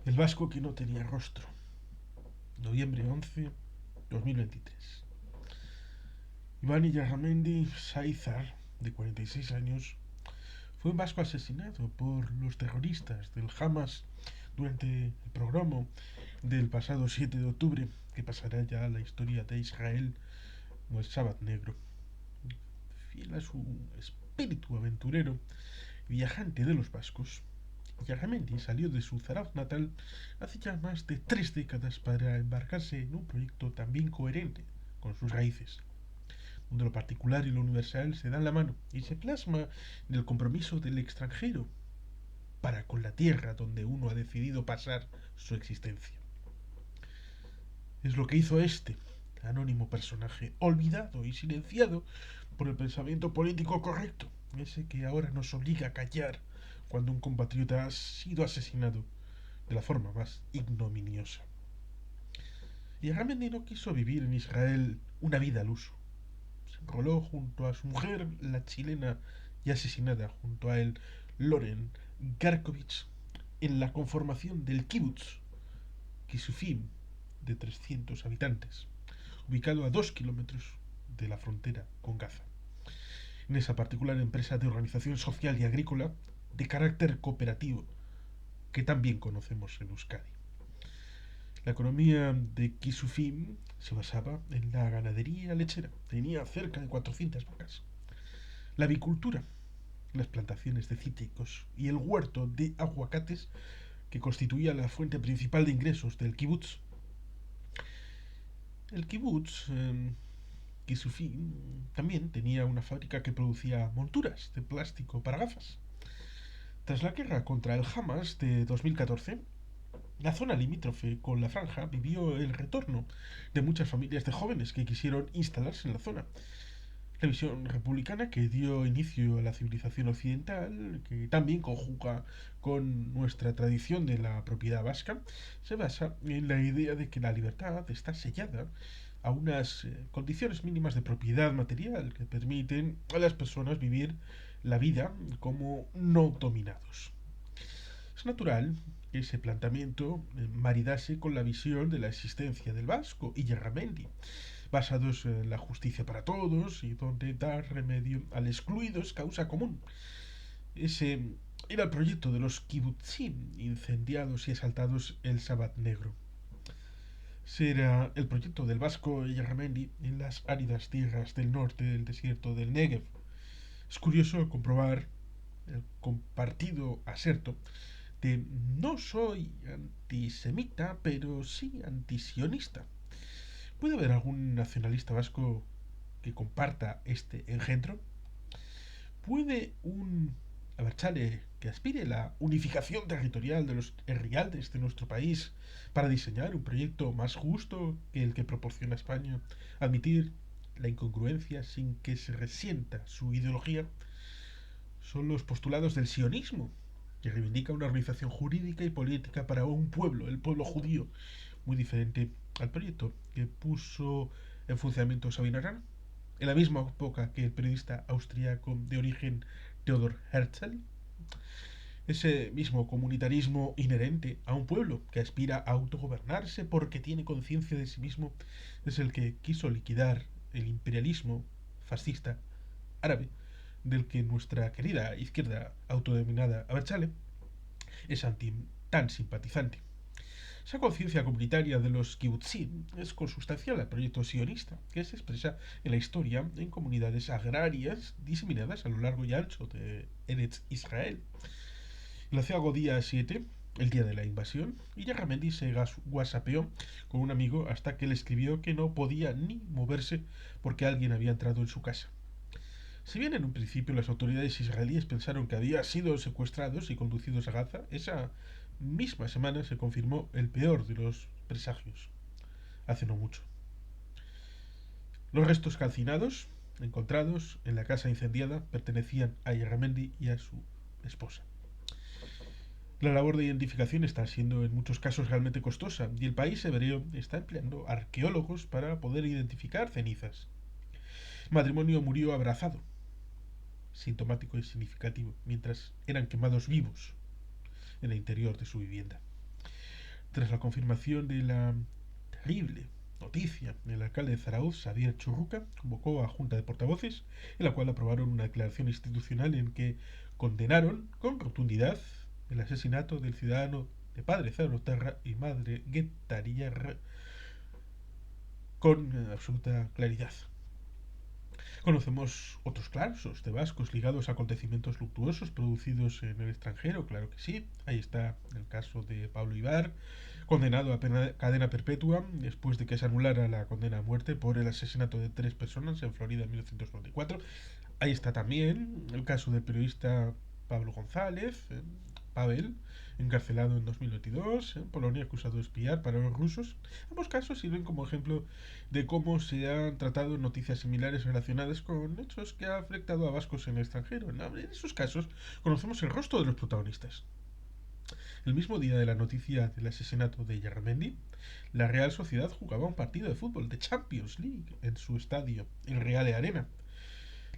El vasco que no tenía rostro. Noviembre 11, 2023. Iván Iyarramendi Saizar, de 46 años, fue un vasco asesinado por los terroristas del Hamas durante el pogromo del pasado 7 de octubre, que pasará ya a la historia de Israel como el Sábado Negro. Fiel a su espíritu aventurero y viajante de los vascos, Iyarramendi salió de su Zarauz natal hace ya más de 3 décadas para embarcarse en un proyecto también coherente con sus raíces, donde lo particular y lo universal se dan la mano y se plasma en el compromiso del extranjero para con la tierra donde uno ha decidido pasar su existencia. Es lo que hizo este anónimo personaje, olvidado y silenciado por el pensamiento político correcto, ese que ahora nos obliga a callar cuando un compatriota ha sido asesinado de la forma más ignominiosa. Y Ramendi no quiso vivir en Israel una vida al uso. Se enroló junto a su mujer, la chilena y asesinada junto a él, Loren Garkovich, en la conformación del kibutz Kisufim, de 300 habitantes, ubicado a 2 kilómetros de la frontera con Gaza. En esa particular empresa de organización social y agrícola de carácter cooperativo que también conocemos en Euskadi. La economía de Kisufim se basaba en la ganadería lechera. Tenía cerca de 400 vacas. La avicultura, las plantaciones de cítricos y el huerto de aguacates que constituía la fuente principal de ingresos del kibutz. El kibutz Kisufim también tenía una fábrica que producía monturas de plástico para gafas. Tras la guerra contra el Hamas de 2014, la zona limítrofe con la franja vivió el retorno de muchas familias de jóvenes que quisieron instalarse en la zona. La visión republicana que dio inicio a la civilización occidental, que también conjuga con nuestra tradición de la propiedad vasca, se basa en la idea de que la libertad está sellada a unas condiciones mínimas de propiedad material que permiten a las personas vivir la vida como no dominados. Es natural que ese planteamiento maridase con la visión de la existencia del vasco y Iyarramendi, basados en la justicia para todos y donde dar remedio al excluido es causa común. Ese era el proyecto de los kibutzim incendiados y asaltados el Sábado Negro. Ese era el proyecto del vasco Iyarramendi en las áridas tierras del norte del desierto del Negev. Es curioso comprobar el compartido aserto de no soy antisemita, pero sí antisionista. ¿Puede haber algún nacionalista vasco que comparta este engendro? ¿Puede un abertzale que aspire a la unificación territorial de los herrialdes de nuestro país para diseñar un proyecto más justo que el que proporciona España admitir la incongruencia sin que se resienta su ideología? Son los postulados del sionismo, que reivindica una organización jurídica y política para un pueblo, el pueblo judío, muy diferente al proyecto que puso en funcionamiento Sabine Arana, en la misma época que el periodista austríaco de origen Theodor Herzl. Ese mismo comunitarismo inherente a un pueblo que aspira a autogobernarse porque tiene conciencia de sí mismo es el que quiso liquidar el imperialismo fascista árabe del que nuestra querida izquierda autodenominada Abertzale es tan simpatizante. Esa conciencia comunitaria de los kibbutzim es consustancial al proyecto sionista, que se expresa en la historia en comunidades agrarias diseminadas a lo largo y ancho de Eretz Israel. El océano día 7, el día de la invasión, Iyarramendi se whatsappeó con un amigo hasta que le escribió que no podía ni moverse porque alguien había entrado en su casa. Si bien en un principio las autoridades israelíes pensaron que había sido secuestrados y conducidos a Gaza, esa misma semana se confirmó el peor de los presagios, hace no mucho. Los restos calcinados, encontrados en la casa incendiada, pertenecían a Iyarramendi y a su esposa. La labor de identificación está siendo en muchos casos realmente costosa y el país hebreo está empleando arqueólogos para poder identificar cenizas. El matrimonio murió abrazado, sintomático y significativo, mientras eran quemados vivos en el interior de su vivienda. Tras la confirmación de la terrible noticia, el alcalde de Zarauz, Xavier Churruca, convocó a junta de portavoces en la cual aprobaron una declaración institucional en que condenaron con rotundidad el asesinato del ciudadano de padre Zarauztarra y madre guettariana con absoluta claridad. Conocemos otros casos de vascos ligados a acontecimientos luctuosos producidos en el extranjero, claro que sí. Ahí está el caso de Pablo Ibar, condenado a cadena perpetua después de que se anulara la condena a muerte por el asesinato de 3 personas en Florida en 1994. Ahí está también el caso del periodista Pablo González, Pavel, encarcelado en 2022 en Polonia, acusado de espiar para los rusos. Ambos casos sirven como ejemplo de cómo se han tratado noticias similares relacionadas con hechos que han afectado a vascos en el extranjero. En esos casos conocemos el rostro de los protagonistas. El mismo día de la noticia del asesinato de Yarramendi, la Real Sociedad jugaba un partido de fútbol de Champions League en su estadio, el Reale Arena.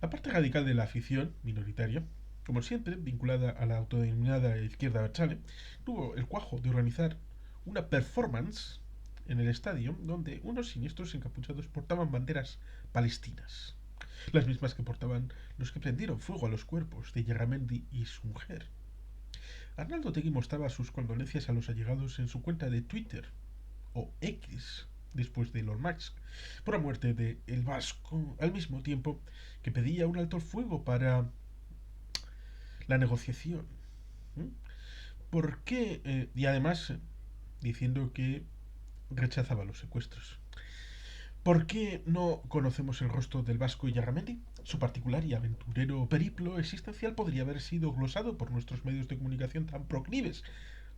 La parte radical de la afición, minoritaria, como siempre vinculada a la autodenominada izquierda abertzale, tuvo el cuajo de organizar una performance en el estadio donde unos siniestros encapuchados portaban banderas palestinas, las mismas que portaban los que prendieron fuego a los cuerpos de Yarramendi y su mujer. Arnaldo Tegui mostraba sus condolencias a los allegados en su cuenta de Twitter, o X, después de Elon Musk, por la muerte de El Vasco, al mismo tiempo que pedía un alto el fuego para la negociación. ¿Por qué? Y además diciendo que rechazaba los secuestros. ¿Por qué no conocemos el rostro del Vasco Yarramendi? Su particular y aventurero periplo existencial podría haber sido glosado por nuestros medios de comunicación tan proclives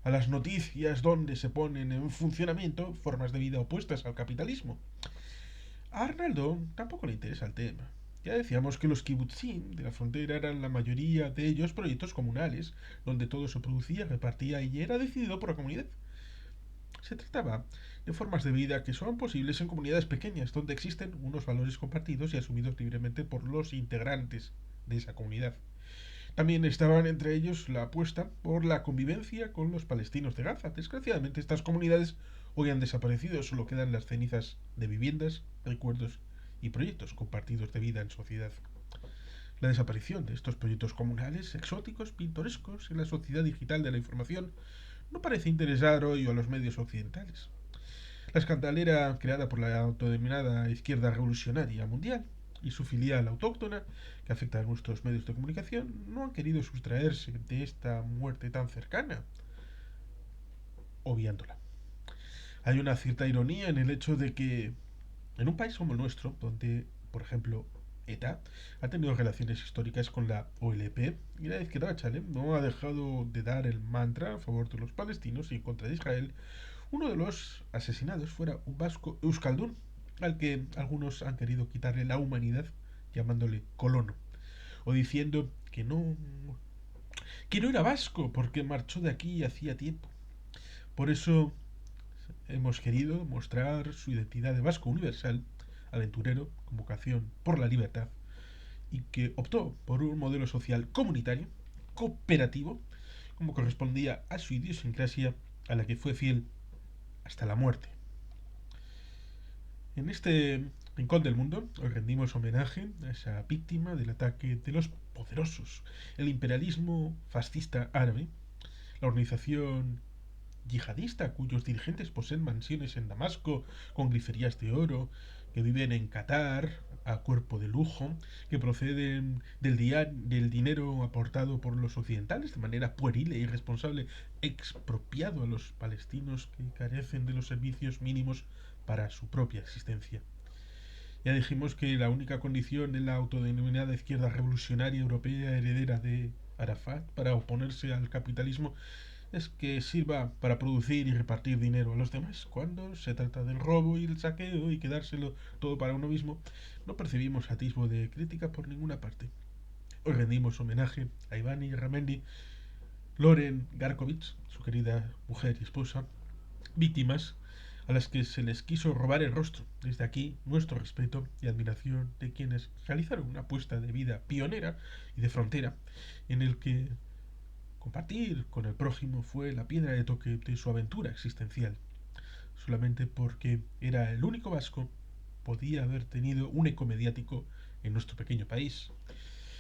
a las noticias donde se ponen en funcionamiento formas de vida opuestas al capitalismo. A Arnaldo tampoco le interesa el tema. Ya decíamos que los kibutzim de la frontera eran la mayoría de ellos proyectos comunales, donde todo se producía, repartía y era decidido por la comunidad. Se trataba de formas de vida que son posibles en comunidades pequeñas, donde existen unos valores compartidos y asumidos libremente por los integrantes de esa comunidad. También estaban entre ellos la apuesta por la convivencia con los palestinos de Gaza. Desgraciadamente estas comunidades hoy han desaparecido, solo quedan las cenizas de viviendas, recuerdos y proyectos compartidos de vida en sociedad. La desaparición de estos proyectos comunales, exóticos, pintorescos en la sociedad digital de la información, no parece interesar hoy a los medios occidentales. La escandalera creada por la autodenominada izquierda revolucionaria mundial y su filial autóctona, que afecta a nuestros medios de comunicación, no han querido sustraerse de esta muerte tan cercana, obviándola. Hay una cierta ironía en el hecho de que en un país como el nuestro, donde, por ejemplo, ETA ha tenido relaciones históricas con la OLP y la izquierda Chale no ha dejado de dar el mantra a favor de los palestinos y en contra de Israel, uno de los asesinados fuera un vasco euskaldun, al que algunos han querido quitarle la humanidad llamándole colono, o diciendo que no era vasco porque marchó de aquí hacía tiempo. Por eso hemos querido mostrar su identidad de vasco universal, aventurero, con vocación por la libertad, y que optó por un modelo social comunitario, cooperativo, como correspondía a su idiosincrasia, a la que fue fiel hasta la muerte. En este rincón del mundo hoy rendimos homenaje a esa víctima del ataque de los poderosos, el imperialismo fascista árabe, la organización yihadista cuyos dirigentes poseen mansiones en Damasco con griferías de oro, que viven en Qatar a cuerpo de lujo, que proceden del dinero aportado por los occidentales de manera pueril e irresponsable, expropiado a los palestinos que carecen de los servicios mínimos para su propia existencia. Ya dijimos que la única condición de la autodenominada izquierda revolucionaria europea heredera de Arafat para oponerse al capitalismo es que sirva para producir y repartir dinero a los demás. Cuando se trata del robo y el saqueo y quedárselo todo para uno mismo, no percibimos atisbo de crítica por ninguna parte. Hoy rendimos homenaje a Iván Yarramendi, Loren Garkovich, su querida mujer y esposa, víctimas a las que se les quiso robar el rostro. Desde aquí, nuestro respeto y admiración de quienes realizaron una apuesta de vida pionera y de frontera en el que Compartir con el prójimo fue la piedra de toque de su aventura existencial. Solamente porque era el único vasco, podía haber tenido un eco mediático en nuestro pequeño país,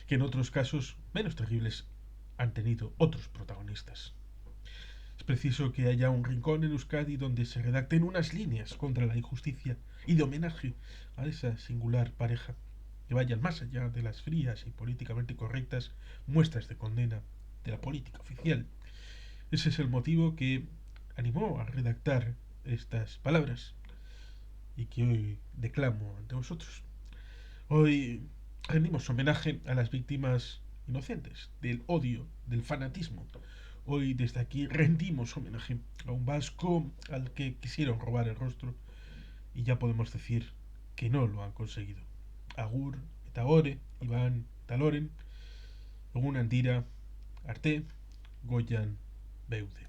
que en otros casos menos terribles han tenido otros protagonistas. Es preciso que haya un rincón en Euskadi donde se redacten unas líneas contra la injusticia y de homenaje a esa singular pareja, que vayan más allá de las frías y políticamente correctas muestras de condena de la política oficial. Ese es el motivo que animó a redactar estas palabras y que hoy declamo ante vosotros. Hoy rendimos homenaje a las víctimas inocentes del odio, del fanatismo. Hoy desde aquí rendimos homenaje a un vasco al que quisieron robar el rostro y ya podemos decir que no lo han conseguido. Agur, eta ore, Iván, taloren, egun handira, arte, goian, beude.